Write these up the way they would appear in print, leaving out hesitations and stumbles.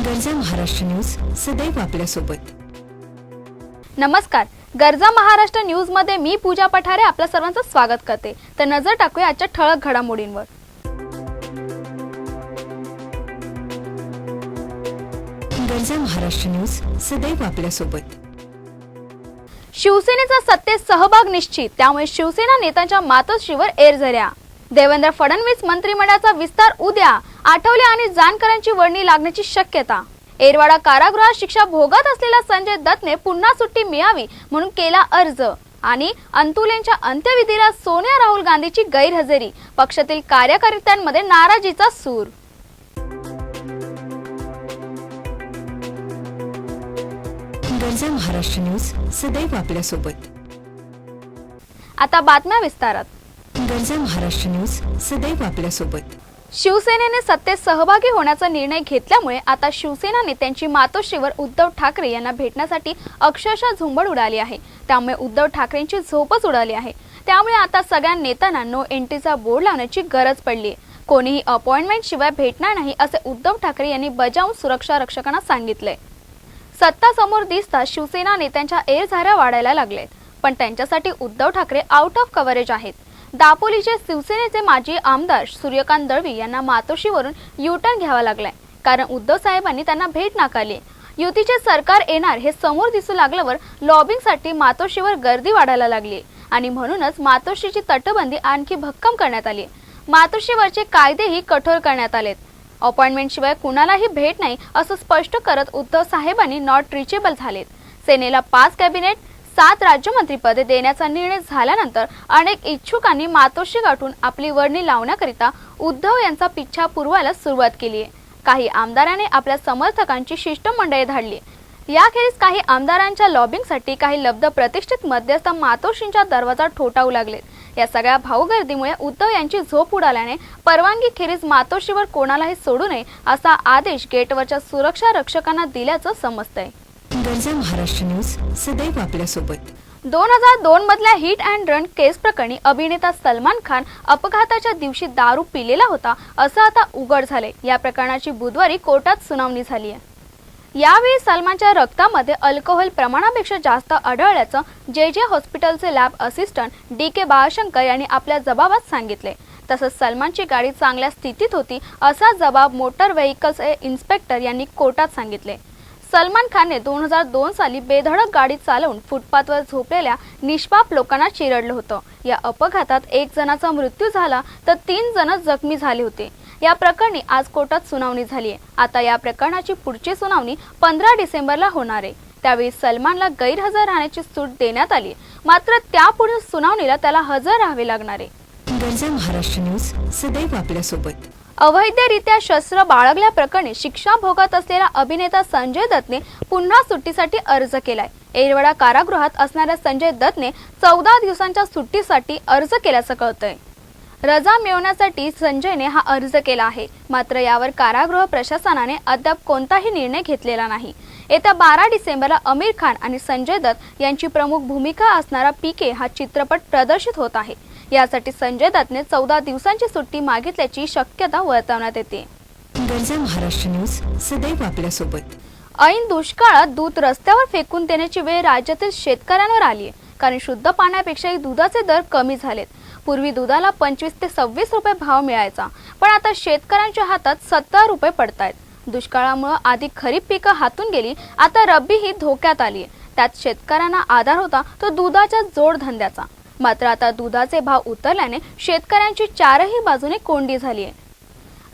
गरजा महाराष्ट्र न्यूज सदैव आपल्या सोबत। नमस्कार, गरजा महाराष्ट्र न्यूज मध्ये मी पूजा पठारे आपल्या सर्वांचं स्वागत करते। तर नजर टाकूया आजच्या ठळक घडामोडींवर। गरजा महाराष्ट्र न्यूज सदैव आपल्या सोबत। शिवसेनेचा सत्तेत सहभाग निश्चित, त्यामुळे शिवसेना नेत्यांच्या मातोश्रीवर एरझऱ्या। देवेंद्र फडणवीस मंत्रिमंडळाचा विस्तार उद्या, आठवले आणि जानकरांची वर्णी लागण्याची शक्यता। एरवाडा कारागृहात शिक्षा भोगत असलेला संजय दत्तने पुन्हा सुट्टी मिळावी म्हणून केला अर्ज। आणि अंतुलेंच्या अंत्यविधीला सोनिया राहुल गांधीची गैरहजेरी, पक्षातील कार्यकर्त्यांमध्ये नाराजीचा सूर। गरजा महाराष्ट्र न्यूज सदैव आपल्या सोबत। आता बातम्या विस्तारात। गरजा महाराष्ट्र न्यूज सदैव आपल्या सोबत। शिवसेनेने सत्तेत सहभागी होण्याचा निर्णय घेतल्यामुळे आता शिवसेना नेत्यांची मातोश्रीवर उद्धव ठाकरे यांना भेटण्यासाठी अक्षरशः झुंबड उडाली आहे। त्यामुळे उद्धव ठाकरेंची झोपच उडाली आहे। त्यामुळे आता सगळ्या नेत्यांना नो एंट्रीचा बोर्ड लावण्याची गरज पडली आहे। कोणीही अपॉइंटमेंट शिवाय भेटणार नाही असे उद्धव ठाकरे यांनी बजावून सुरक्षा रक्षकांना सांगितले। सत्ता समोर दिसता शिवसेना नेत्यांच्या एरझाऱ्या वाढायला लागलेत, पण त्यांच्यासाठी Uddhav Thackeray out of coverage आहेत। दापोलीचे शिवसेनेचे माजी आमदार सूर्यकांत दळवी यांना मातोश्रीवरून यू-टर्न घ्यावा लागलाय, कारण उद्धव साहेबांनी त्यांना भेट नाकारली। युतीचे सरकार येणार हे समोर दिसू लागल्यावर लॉबिंगसाठी मातोश्रीवर गर्दी वाढायला लागली आणि म्हणूनच मातोश्रीची तटबंदी आणखी भक्कम करण्यात आली। मातोश्रीवरचे कायदेही कठोर करण्यात आलेत। अपॉइंटमेंट शिवाय कुणालाही भेट नाही असं स्पष्ट करत उद्धव साहेबांनी नॉट रिचेबल झालेत। सेनेला 5 कॅबिनेट 7 राज्यमंत्रीपदे देण्याचा निर्णय झाल्यानंतर अनेक इच्छुकांनी मातोश्री गाठून आपली वर्णी लावण्याकरिता उद्धव यांचा पिच्छा पुरवायला सुरुवात केली आहे। काही आमदारांनी आपल्या समर्थकांची शिष्टमंडळे धाडली। याखेरीज काही आमदारांच्या लॉबिंगसाठी काही लब्ध प्रतिष्ठित मध्यस्थ मातोश्रींच्या दरवाजा ठोठावू लागलेत। या सगळ्या भाऊगर्दीमुळे उद्धव यांची झोप उडाल्याने परवानगी खेरीज मातोश्रीवर कोणालाही सोडू नये असा आदेश गेटवरच्या सुरक्षा रक्षकांना दिल्याचं समजतंय। गरजा महाराष्ट्र न्यूज सदैव आपल्या सोबत। 2002 मधल्या हिट अँड रन केस प्रकरणी अभिनेता सलमान खान अपघाताच्या दिवशी दारू पिलेला होता असं आता उघड झाले। या प्रकरणाची बुधवारी कोर्टात सुनावणी झाली आहे। यावेळी सलमानच्या रक्तामध्ये अल्कोहोल प्रमाणापेक्षा जास्त आढळल्याचं जे हॉस्पिटलचे लॅब असिस्टंट DK बाळशंकर यांनी आपल्या जबाबात सांगितले। तसंच सलमानची गाडी चांगल्या स्थितीत होती असा जबाब मोटर व्हेइकल्स इन्स्पेक्टर यांनी कोर्टात सांगितले। सलमान खानने 2002 साली बेधडक गाडी चालवून फुटपाथवर झोपलेल्या निष्पाप लोकांना चिरडलं होतं। या अपघातात 1 जणाचा मृत्यू झाला तर 3 जण जखमी झाले होते। या प्रकरणी आज कोर्टात सुनावणी झाली आहे। आता या प्रकरणाची पुढची सुनावणी 15 डिसेंबरला होणार आहे। त्यावेळी सलमानला गैरहजर राहण्याची सूट देण्यात आली, मात्र त्यापुढील सुनावणीला त्याला हजर राहावे लागणार आहे। गरजा महाराष्ट्र न्यूज सदैव आपल्या सोबत। अवैधरित्या शस्त्र बाळगल्या प्रकरणी शिक्षा भोगत असलेला अभिनेता संजय दत्तने पुन्हा सुट्टीसाठी अर्ज केलाय। एरवाडा कारागृहात असणाऱ्या संजय दत्तने 14 दिवसांच्या सुट्टीसाठी अर्ज केल्याचं कळतंय। रजा मिळवण्यासाठी संजयने हा अर्ज केला आहे, मात्र यावर कारागृह प्रशासनाने अद्याप कोणताही निर्णय घेतलेला नाही। येत्या 12 डिसेंबरला आमिर खान आणि संजय दत्त यांची प्रमुख भूमिका असणारा PK हा चित्रपट प्रदर्शित होत आहे। यासाठी संजय दत्तने 14 दिवसांची सुट्टी मागितल्याची शक्यता वर्तवण्यात येते। गरजा महाराष्ट्र न्यूज सदैव आपल्या सोबत। ऐन दुष्काळात दूध रस्त्यावर फेकून देण्याची वेळ राज्यातील शेतकऱ्यांवर आली आहे, कारण शुद्ध पाण्यापेक्षाही दुधाचे दर कमी झालेत। पूर्वी दुधाला 25 ते 26 रुपये भाव मिळायचा, पण आता शेतकऱ्यांच्या हातात 70 रुपये पडतायत। दुष्काळामुळे आधी खरीप पिकं हातून गेली, आता रब्बी ही धोक्यात आली आहे। त्यात शेतकऱ्यांना आधार होता तो दुधाच्या जोडधंद्याचा, मात्र आता दुधाचे भाव उतरल्याने शेतकऱ्यांची चारही बाजूने कोंडी झाली आहे।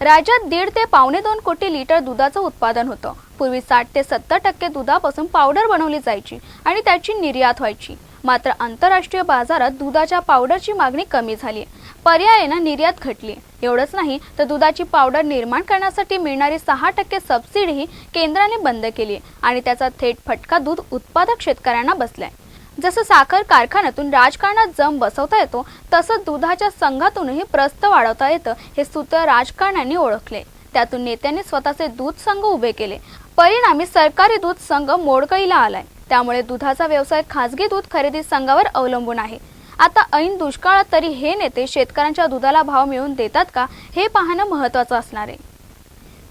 राज्यात 1.5 ते 2.25 कोटी लिटर दुधाचं उत्पादन होतं। पूर्वी 60 ते 70% दुधापासून पावडर बनवली जायची आणि त्याची निर्यात व्हायची, मात्र आंतरराष्ट्रीय बाजारात दुधाच्या पावडरची मागणी कमी झाली। पर्यायाने निर्यात घटली। एवढंच नाही तर दुधाची पावडर निर्माण करण्यासाठी मिळणारी 6% सबसिडीही केंद्राने बंद केली आणि त्याचा थेट फटका दूध उत्पादक शेतकऱ्यांना बसलाय। जसं साखर कारखान्यातून राजकारणात जम बसवता येतो, तसं दुधाच्या संघातूनही प्रस्थ वाढवता येतं हे सूत्र राजकारण्यांनी ओळखले। त्यातून नेत्यांनी स्वतःचे दूध संघ उभे केले। परिणामी सरकारी दूध संघ मोडकळीला आलाय। त्यामुळे दुधाचा व्यवसाय खासगी दूध खरेदी संघावर अवलंबून आहे। आता ऐन दुष्काळात तरी हे नेते शेतकऱ्यांच्या दुधाला भाव मिळवून देतात का हे पाहणं महत्त्वाचं असणार आहे।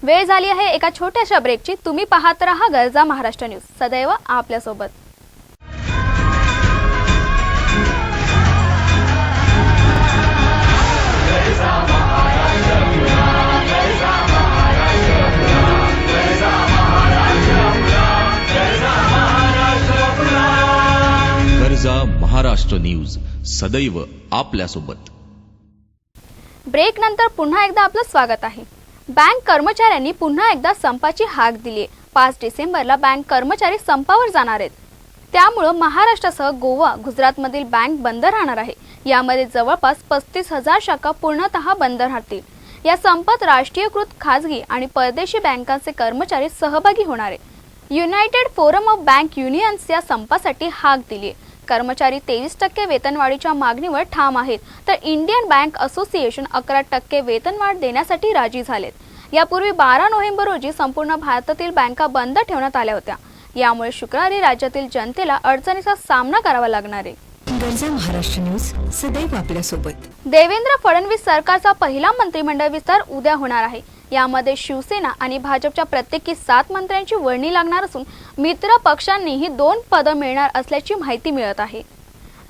वेळ झाली आहे एका छोट्याशा ब्रेकची. तुम्ही पाहत रहा गरजा महाराष्ट्र न्यूज, सदैव आपल्यासोबत. गरजा महाराष्ट्र न्यूज, सदैव आपल्यासोबत. ब्रेक नंतर पुन्हा एकदा आपलं स्वागत आहे. बँक कर्मचाऱ्यांनी पुन्हा एकदा संपाची हाक दिली आहे. 5 डिसेंबरला बँक कर्मचारी संपावर जाणार आहेत. त्यामुळे महाराष्ट्रासह गोवा, गुजरातमधील बँक बंद राहणार आहे. यामध्ये जवळपास 35,000 शाखा पूर्णतः बंद राहतील. या संपात राष्ट्रीयकृत, खाजगी आणि परदेशी बँकांचे कर्मचारी सहभागी होणार आहेत. United forum of bank unions या संपासाठी हाक दिली आहे. कर्मचारी 23% वेतनवाढीच्या मागणीवर ठाम आहेत, तर इंडियन बँक असोसिएशन 11% वेतनवाढ देण्यासाठी राजी झालेत. यापूर्वी 12 नोव्हेंबर रोजी संपूर्ण भारतातील बँका बंद ठेवण्यात आल्या होत्या. यामुळे शुक्रवारी राज्यातील जनतेला अडचणीचा सामना करावा लागणार आहे. गरजा महाराष्ट्र न्यूज, सदैव आपल्यासोबत. देवेंद्र फडणवीस सरकारचा पहिला मंत्रिमंडळ विस्तार उद्या होणार आहे. यामध्ये शिवसेना आणि भाजपच्या प्रत्येकी 7 मंत्र्यांची वर्णी लागणार असून मित्र पक्षांनीही 2 पदं मिळणार असल्याची माहिती मिळत आहे.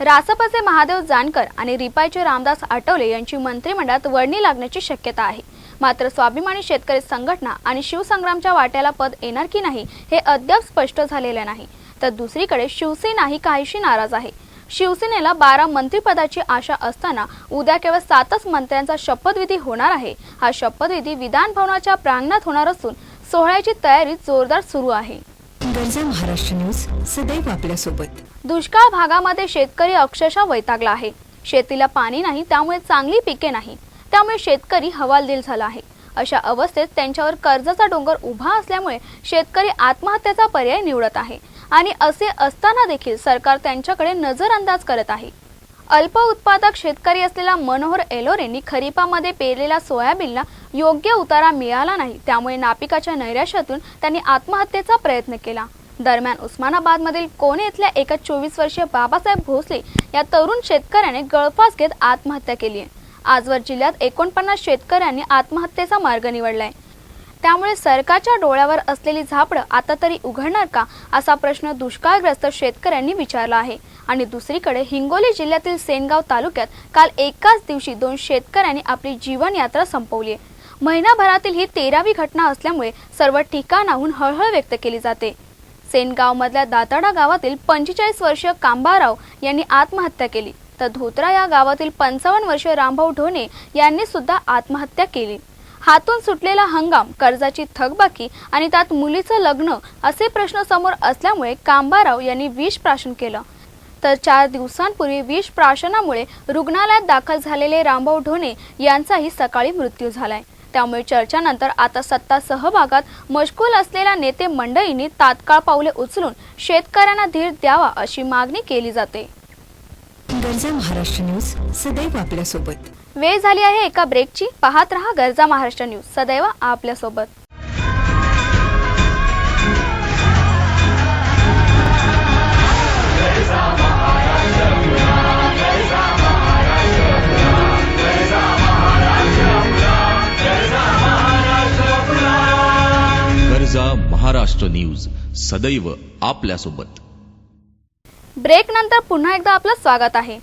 रासपचे महादेव जानकर आणि रिपाईचे रामदास आठवले यांची मंत्रिमंडळात वर्णी लागण्याची शक्यता आहे. मात्र स्वाभिमानी शेतकरी संघटना आणि शिवसंग्रामच्या वाट्याला पद येणार की नाही हे अद्याप स्पष्ट झालेले नाही. तर दुसरीकडे शिवसेनाही काहीशी नाराज आहे. शिवसेनेला 12 मंत्रिपदाची आशा असताना उद्या केवळ 7च मंत्र्यांचा शपथविधी होणार आहे. हा शपथविधी विधान भवनाच्या प्रांगणात होणार असून सोहळ्याची तयारी जोरदार सुरू आहे. गरजा महाराष्ट्र न्यूज, सदैव आपल्यासोबत. दुष्काळ भागामध्ये शेतकरी अक्षरशः वैतागला आहे. शेतीला पाणी नाही, त्यामुळे चांगली पिके नाही. त्यामुळे शेतकरी हवालदिल झाला आहे. अशा अवस्थेत त्यांच्यावर कर्जाचा डोंगर उभा असल्यामुळे शेतकरी आत्महत्येचा पर्याय निवडत आहे. आणि असे असताना देखील सरकार त्यांच्याकडे नजरअंदाज करत आहे. अल्प उत्पादक शेतकरी असलेला मनोहर एलोरेंनी खरीपामध्ये पेरलेल्या सोयाबीनला योग्य उतारा मिळाला नाही. त्यामुळे नापिकाच्या नैराश्यातून त्यांनी आत्महत्येचा प्रयत्न केला. दरम्यान उस्मानाबादमधील कोण येथल्या एका 24 वर्षीय बाबासाहेब भोसले या तरुण शेतकऱ्याने गळफास घेत आत्महत्या केली आहे. आजवर जिल्ह्यात 49 शेतकऱ्यांनी आत्महत्येचा मार्ग निवडलाय. त्यामुळे सरकारच्या डोळ्यावर असलेली झापडं आता तरी उघडणार का, असा प्रश्न दुष्काळग्रस्त शेतकऱ्यांनी विचारला आहे. आणि दुसरीकडे हिंगोली जिल्ह्यातील सेनगाव तालुक्यात काल एकाच दिवशी 2 शेतकऱ्यांनी आपली जीवनयात्रा संपवली आहे. महिनाभरातील ही 13वी घटना असल्यामुळे सर्व ठिकाणाहून हळहळ व्यक्त केली जाते. सेनगावमधल्या दाताडा गावातील 45 वर्षीय कांबाराव यांनी आत्महत्या केली, तर धोत्रा या गावातील 55 वर्षीय रामभाऊ ढोणे यांनी सुद्धा आत्महत्या केली. हातून सुटलेला हंगाम, कर्जाची थकबाकी आणि त्यात मुलीचं लग्न असे प्रश्न समोर असल्यामुळे कांबाराव यांनी विष प्राशन केलं. तर 4 दिवसांपूर्वी विष प्राशनामुळे रुग्णालयात दाखल झालेले रामभाऊ ढोणे यांचाही सकाळी मृत्यू झालाय. त्यामुळे चर्चानंतर आता सत्ता सहभागात मशगूल असलेल्या नेते मंडळींनी तात्काळ पावले उचलून शेतकऱ्यांना धीर द्यावा अशी मागणी केली जाते. गरजा महाराष्ट्र न्यूज, सदैव आपल्यासोबत. वेळ झाली आहे एका ब्रेकची. पाहत रहा गरजा महाराष्ट्र न्यूज, सदैव आपल्यासोबत. गरजा महाराष्ट्र न्यूज, सदैव आपल्यासोबत. ब्रेक नंतर पुन्हा एकदा आपलं स्वागत आहे.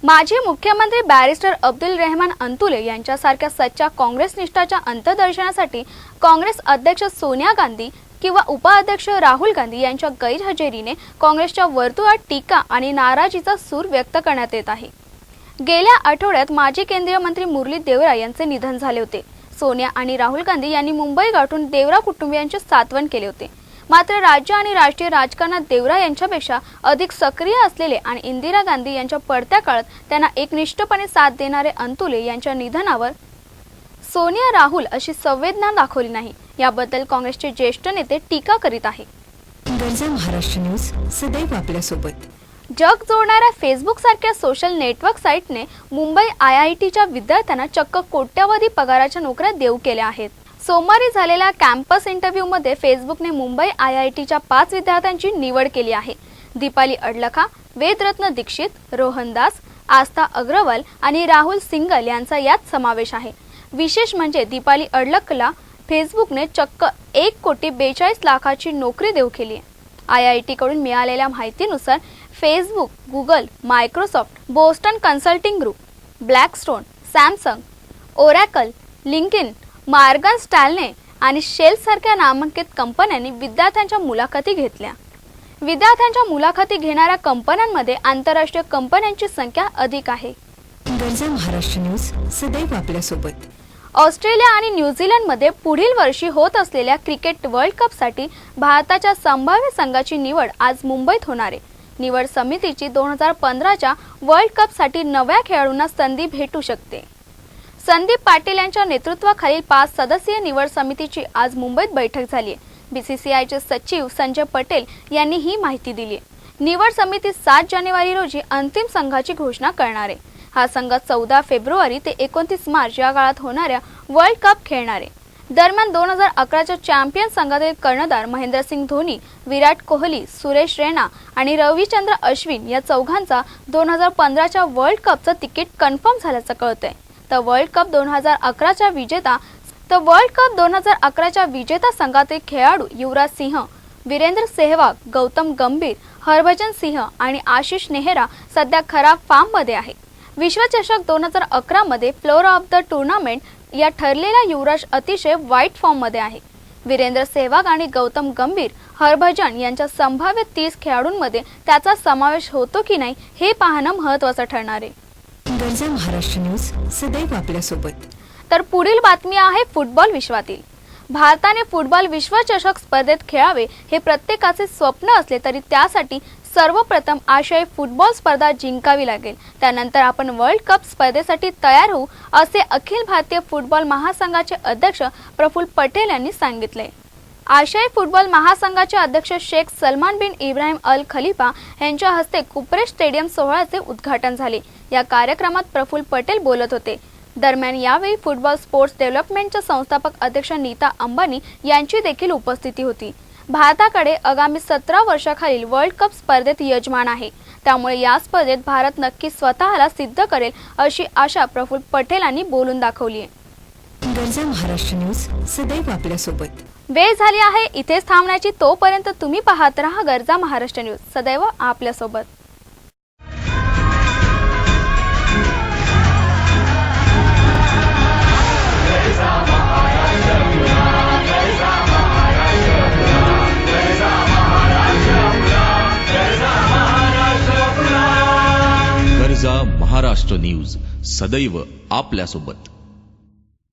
माजी मुख्यमंत्री बॅरिस्टर अब्दुल रेहमान अंतुले यांच्यासारख्या सच्चा काँग्रेस निष्ठाच्या अंतर्दर्शनासाठी काँग्रेस अध्यक्ष सोनिया गांधी किंवा उपाध्यक्ष राहुल गांधी यांच्या गैरहजेरीने काँग्रेसच्या वर्तुळात टीका आणि नाराजीचा सूर व्यक्त करण्यात येत आहे. गेल्या आठवड्यात माजी केंद्रीय मंत्री मुरली देवरा यांचे निधन झाले होते. सोनिया आणि राहुल गांधी यांनी मुंबई गाठून देवरा कुटुंबियांचे सांत्वन केले होते. मात्र राज्य आणि राष्ट्रीय राजकारणात देवरा यांच्यापेक्षा अधिक सक्रिय असलेले आणि इंदिरा गांधी यांच्या पडत्या काळात त्यांना एकनिष्ठपणे साथ देणारे अंतुले यांच्या निधनावर सोनिया राहुल अशी संवेदना दाखवली नाही. याबद्दल काँग्रेसचे ज्येष्ठ नेते टीका करीत आहे. गरजा महाराष्ट्र न्यूज, सदैव आपल्यासोबत. जग जोडणाऱ्या फेसबुक सारख्या सोशल नेटवर्क साईटने मुंबई IITच्या विद्यार्थ्यांना चक्क कोट्यवधी पगाराच्या नोकऱ्या देऊ केल्या आहेत. सोमवारी झालेल्या कॅम्पस इंटरव्ह्यूमध्ये फेसबुकने मुंबई IITच्या 5 विद्यार्थ्यांची निवड केली आहे. दीपाली अडलखा, वेदरत्न दीक्षित, रोहन दास, आस्था अग्रवाल आणि राहुल सिंगल यांचा यात समावेश आहे. विशेष म्हणजे दीपाली अडलखला फेसबुकने चक्क 1,42,00,000ची नोकरी देऊ केली आहे. IIT कडून मिळालेल्या माहितीनुसार Facebook, Google, Microsoft, Boston Consulting Group, Blackstone, Samsung, Oracle, LinkedIn, Morgan Stanley आणि शेल सारख्या नामांकित कंपन्यांनी विद्यार्थ्यांच्या मुलाखती घेतल्या. विद्यार्थ्यांच्या मुलाखती घेणाऱ्या कंपन्यांमध्ये आंतरराष्ट्रीय कंपन्यांची संख्या अधिक आहे. गरजा महाराष्ट्र न्यूज सदैव आपल्यासोबत. ऑस्ट्रेलिया आणि न्यूझीलंडमध्ये पुढील वर्षी होत असलेल्या क्रिकेट वर्ल्ड कपसाठी भारताच्या संभाव्य संघाची निवड आज मुंबईत होणार आहे. निवड समितीची 2015च्या वर्ल्ड कपसाठी नव्या खेळाडूंना संधी भेटू शकते. संदीप पाटील यांच्या नेतृत्वाखालील 5 सदस्यीय निवड समितीची आज मुंबईत बैठक झाली आहे. BCCIचे सचिव संजय पटेल यांनी ही माहिती दिली आहे. निवड समिती 7 जानेवारी रोजी अंतिम संघाची घोषणा करणार आहे. हा संघ 14 फेब्रुवारी ते 29 मार्च या काळात होणाऱ्या वर्ल्ड कप खेळणार आहे. दरम्यान 2011च्या चॅम्पियन संघातील कर्णधार महेंद्रसिंग धोनी, विराट कोहली, सुरेश रैना आणि रविचंद्र अश्विन या चौघांचा 2015च्या वर्ल्ड कपचं तिकीट कन्फर्म झाल्याचं कळतंय. तर वर्ल्ड कप 2011च्या विजेता संघातील खेळाडू युवराज सिंह, वीरेंद्र सेहवाग, गौतम गंभीर, हरभजन सिंह आणि आशिष नेहरा सध्या खराब फॉर्ममध्ये आहे. विश्वचषक 2011 मध्ये प्लेयर ऑफ द टुर्नामेंट या ठरलेला युवराज अतिशय वाईट फॉर्ममध्ये आहे. वीरेंद्र सेहवाग आणि गौतम गंभीर, हरभजन यांच्या संभाव्य 30 खेळाडूंमध्ये त्याचा समावेश होतो की नाही हे पाहणं महत्त्वाचं ठरणार आहे. गरजा महाराष्ट्र न्यूज सदैव आपल्यासोबत. तर पुढील बातमी आहे फुटबॉल विश्वातील. भारताने फुटबॉल विश्वचषक स्पर्धेत खेळावे हे प्रत्येकाचे स्वप्न असले तरी त्यासाठी सर्वप्रथम आशियाई फुटबॉल स्पर्धा जिंकावी लागेल. त्यानंतर आपण वर्ल्ड कप स्पर्धेसाठी तयार होऊ असे अखिल भारतीय फुटबॉल महासंघाचे अध्यक्ष प्रफुल्ल पटेल यांनी सांगितले. आशियाई फुटबॉल महासंघाचे अध्यक्ष शेख सलमान बिन इब्राहिम अल खलिफा यांच्या हस्ते कुपरे स्टेडियम सोहळ्याचे उद्घाटन झाले. या कार्यक्रमात प्रफुल्ल पटेल बोलत होते. दरम्यान यावेळी फुटबॉल स्पोर्ट्स डेव्हलपमेंटच्या संस्थापक अध्यक्ष नीता अंबानी यांची देखील उपस्थिती होती. भारताकडे आगामी 17 वर्षाखालील वर्ल्ड कप स्पर्धेत यजमान आहे. त्यामुळे या स्पर्धेत भारत नक्की स्वतःला सिद्ध करेल अशी आशा प्रफुल्ल पटेल यांनी बोलून दाखवली आहे. गरजा महाराष्ट्र न्यूज सदैव आपल्यासोबत. वेळ झाली आहे इथेच थांबण्याची. तोपर्यंत तुम्ही पाहत रहा गरजा महाराष्ट्र न्यूज सदैव आपल्यासोबत. गरजा महाराष्ट्र न्यूज सदैव आपल्यासोबत.